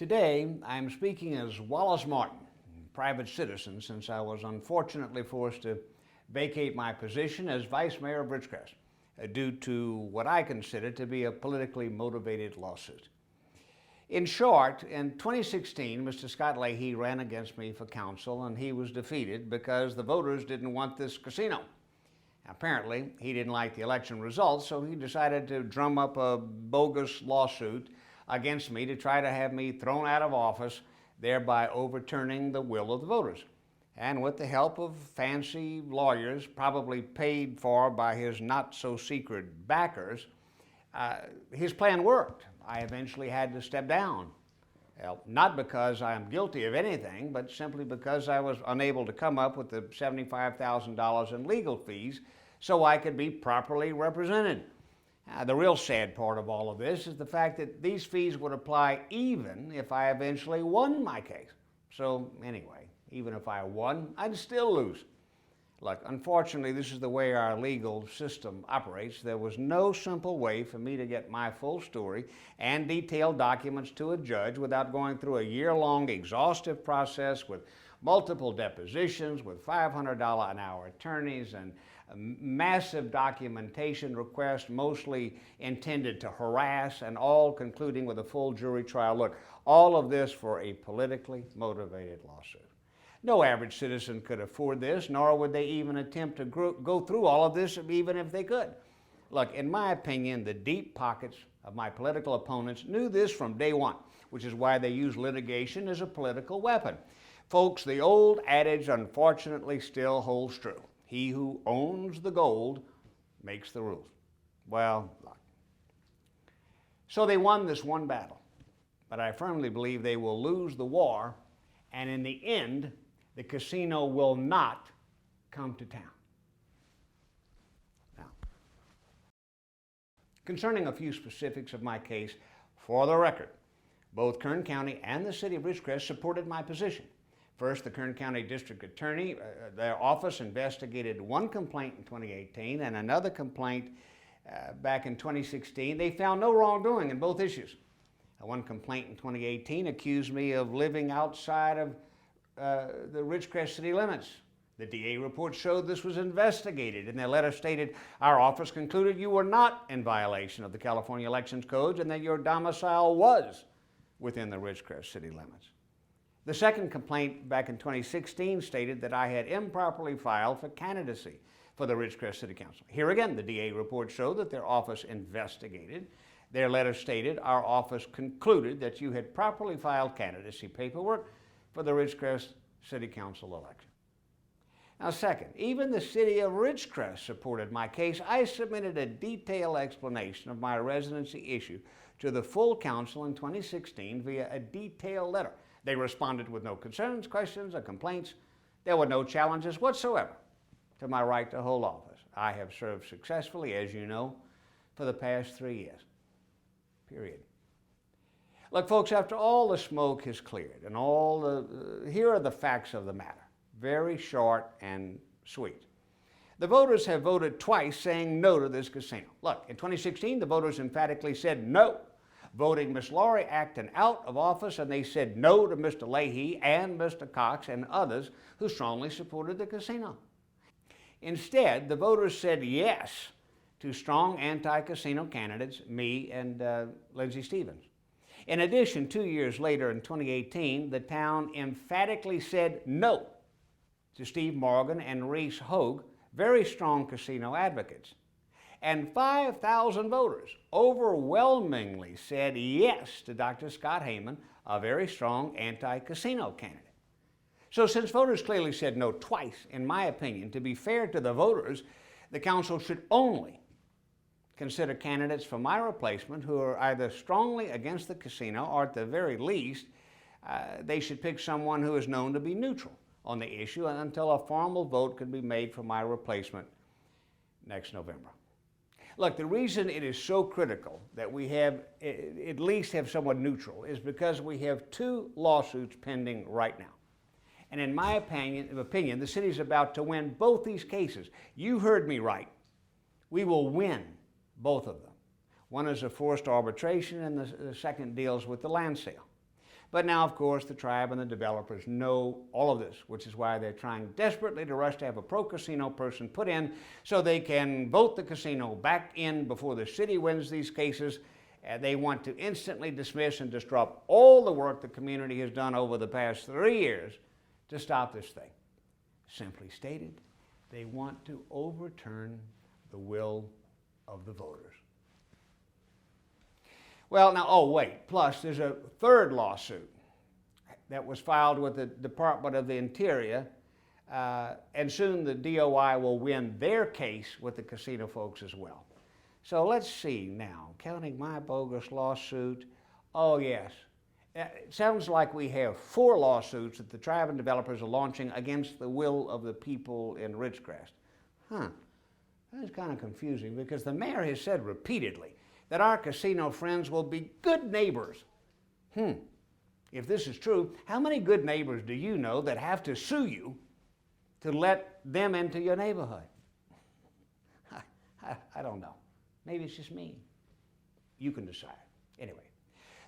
Today, I'm speaking as Wallace Martin, private citizen, since I was unfortunately forced to vacate my position as Vice Mayor of Ridgecrest due to what I consider to be a politically motivated lawsuit. In short, in 2016, Mr. Scott Leahy ran against me for council and he was defeated because the voters didn't want this casino. Apparently, he didn't like the election results, so he decided to drum up a bogus lawsuit against me to try to have me thrown out of office, thereby overturning the will of the voters. And with the help of fancy lawyers, probably paid for by his not-so-secret backers, his plan worked. I eventually had to step down. Well, not because I am guilty of anything, but simply because I was unable to come up with the $75,000 in legal fees so I could be properly represented. The real sad part of all of this is the fact that these fees would apply even if I eventually won my case. So anyway, even if I won, I'd still lose. Look, unfortunately, this is the way our legal system operates. There was no simple way for me to get my full story and detailed documents to a judge without going through a year-long exhaustive process with multiple depositions, with $500 an hour attorneys, and massive documentation requests, mostly intended to harass, and all concluding with a full jury trial. Look, all of this for a politically motivated lawsuit. No average citizen could afford this, nor would they even attempt to go through all of this, even if they could. Look, in my opinion, the deep pockets of my political opponents knew this from day one, which is why they use litigation as a political weapon. Folks, the old adage unfortunately still holds true. He who owns the gold makes the rules. Well, look. So they won this one battle, but I firmly believe they will lose the war, and in the end, the casino will not come to town. Now, concerning a few specifics of my case, for the record, both Kern County and the City of Ridgecrest supported my position. First, the Kern County District Attorney, their office investigated one complaint in 2018 and another complaint back in 2016. They found no wrongdoing in both issues. One complaint in 2018 accused me of living outside of the Ridgecrest city limits. The DA report showed this was investigated, and their letter stated, "Our office concluded you were not in violation of the California Elections Codes and that your domicile was within the Ridgecrest city limits." The second complaint back in 2016 stated that I had improperly filed for candidacy for the Ridgecrest City Council. Here again, the DA report showed that their office investigated. Their letter stated, "Our office concluded that you had properly filed candidacy paperwork for the Ridgecrest City Council election." Now second, even the City of Ridgecrest supported my case. I submitted a detailed explanation of my residency issue to the full council in 2016 via a detailed letter. They responded with no concerns, questions, or complaints. There were no challenges whatsoever to my right to hold office. I have served successfully, as you know, for the past 3 years, period. Look, folks, after all the smoke has cleared and here are the facts of the matter, very short and sweet. The voters have voted twice saying no to this casino. Look, in 2016, the voters emphatically said no, voting Ms. Laurie Acton out of office, and they said no to Mr. Leahy and Mr. Cox and others who strongly supported the casino. Instead, the voters said yes to strong anti-casino candidates, me and Lindsay Stevens. In addition, 2 years later in 2018, the town emphatically said no to Steve Morgan and Reese Hogue, very strong casino advocates. And 5,000 voters overwhelmingly said yes to Dr. Scott Heyman, a very strong anti-casino candidate. So since voters clearly said no twice, in my opinion, to be fair to the voters, the council should only consider candidates for my replacement who are either strongly against the casino or at the very least, they should pick someone who is known to be neutral on the issue until a formal vote can be made for my replacement next November. Look, the reason it is so critical that we at least have someone neutral is because we have 2 lawsuits pending right now. And in my opinion, the city's about to win both these cases. You heard me right. We will win both of them. One is a forced arbitration and the second deals with the land sale. But now, of course, the tribe and the developers know all of this, which is why they're trying desperately to rush to have a pro-casino person put in so they can vote the casino back in before the city wins these cases. They want to instantly dismiss and disrupt all the work the community has done over the past 3 years to stop this thing. Simply stated, they want to overturn the will of the voters. Well, now, oh wait, plus there's a third lawsuit that was filed with the Department of the Interior, and soon the DOI will win their case with the casino folks as well. So let's see now, counting my bogus lawsuit, oh yes, it sounds like we have 4 lawsuits that the tribe and developers are launching against the will of the people in Ridgecrest. That's kind of confusing because the mayor has said repeatedly that our casino friends will be good neighbors. If this is true, how many good neighbors do you know that have to sue you to let them into your neighborhood? I don't know. Maybe it's just me. You can decide. Anyway,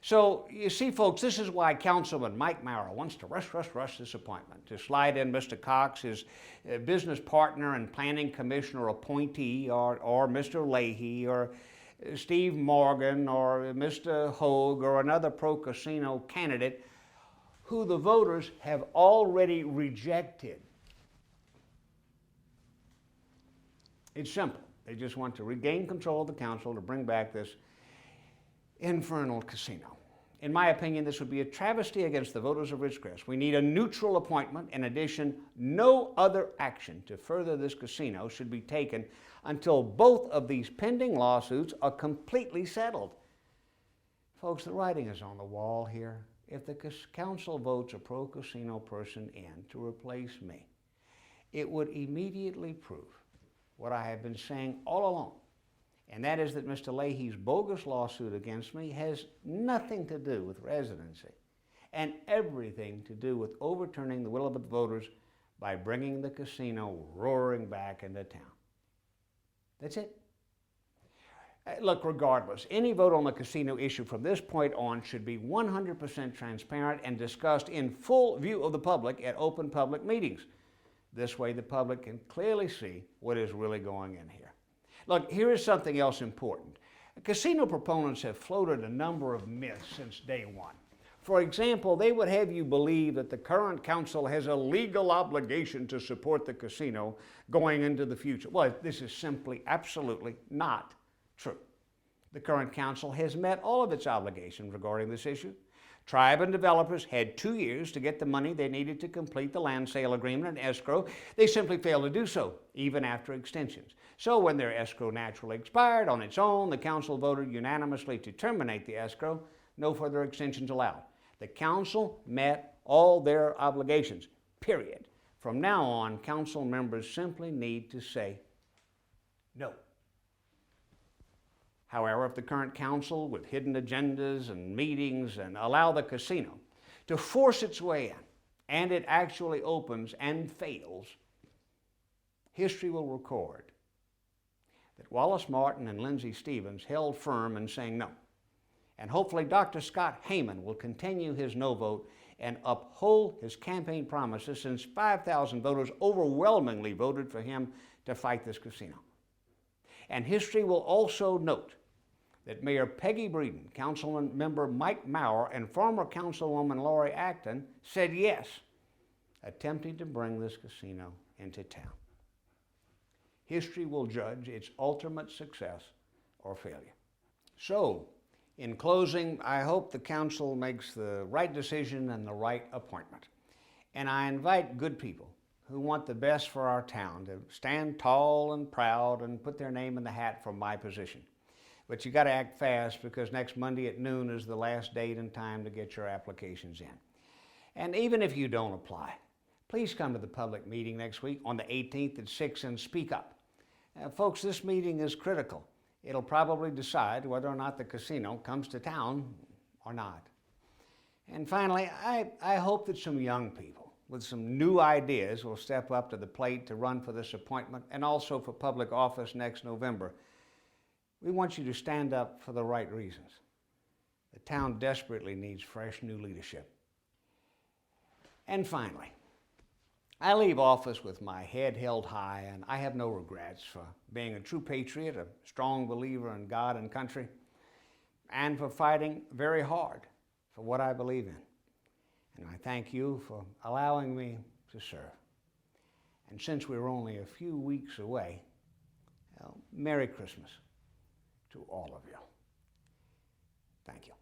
so you see, folks, this is why Councilman Mike Maurer wants to rush this appointment, to slide in Mr. Cox, his business partner and planning commissioner appointee, or Mr. Leahy, or Steve Morgan, or Mr. Hogue, or another pro-casino candidate who the voters have already rejected. It's simple. They just want to regain control of the council to bring back this infernal casino. In my opinion, this would be a travesty against the voters of Ridgecrest. We need a neutral appointment. In addition, no other action to further this casino should be taken until both of these pending lawsuits are completely settled. Folks, the writing is on the wall here. If the council votes a pro-casino person in to replace me, it would immediately prove what I have been saying all along, and that is that Mr. Leahy's bogus lawsuit against me has nothing to do with residency and everything to do with overturning the will of the voters by bringing the casino roaring back into town. That's it. Look, regardless, any vote on the casino issue from this point on should be 100% transparent and discussed in full view of the public at open public meetings. This way the public can clearly see what is really going in here. Look, here is something else important. Casino proponents have floated a number of myths since day one. For example, they would have you believe that the current council has a legal obligation to support the casino going into the future. Well, this is simply absolutely not true. The current council has met all of its obligations regarding this issue. Tribe and developers had 2 years to get the money they needed to complete the land sale agreement and escrow. They simply failed to do so, even after extensions. So when their escrow naturally expired on its own, the council voted unanimously to terminate the escrow. No further extensions allowed. The council met all their obligations, period. From now on, council members simply need to say no. However, if the current council, with hidden agendas and meetings, and allow the casino to force its way in, and it actually opens and fails, history will record that Wallace Martin and Lindsay Stevens held firm in saying no. And hopefully Dr. Scott Heyman will continue his no vote and uphold his campaign promises, since 5,000 voters overwhelmingly voted for him to fight this casino. And history will also note that Mayor Peggy Breeden, Councilman member Mike Maurer, and former Councilwoman Lori Acton said yes, attempting to bring this casino into town. History will judge its ultimate success or failure. So, in closing, I hope the council makes the right decision and the right appointment. And I invite good people who want the best for our town to stand tall and proud and put their name in the hat for my position. But you got to act fast, because next Monday at noon is the last date and time to get your applications in. And even if you don't apply, please come to the public meeting next week on the 18th at 6 and speak up. Folks, this meeting is critical. It'll probably decide whether or not the casino comes to town or not. And finally, I hope that some young people with some new ideas will step up to the plate to run for this appointment and also for public office next November. We want you to stand up for the right reasons. The town desperately needs fresh new leadership. And finally, I leave office with my head held high, and I have no regrets for being a true patriot, a strong believer in God and country, and for fighting very hard for what I believe in. And I thank you for allowing me to serve. And since we're only a few weeks away, well, Merry Christmas to all of you. Thank you.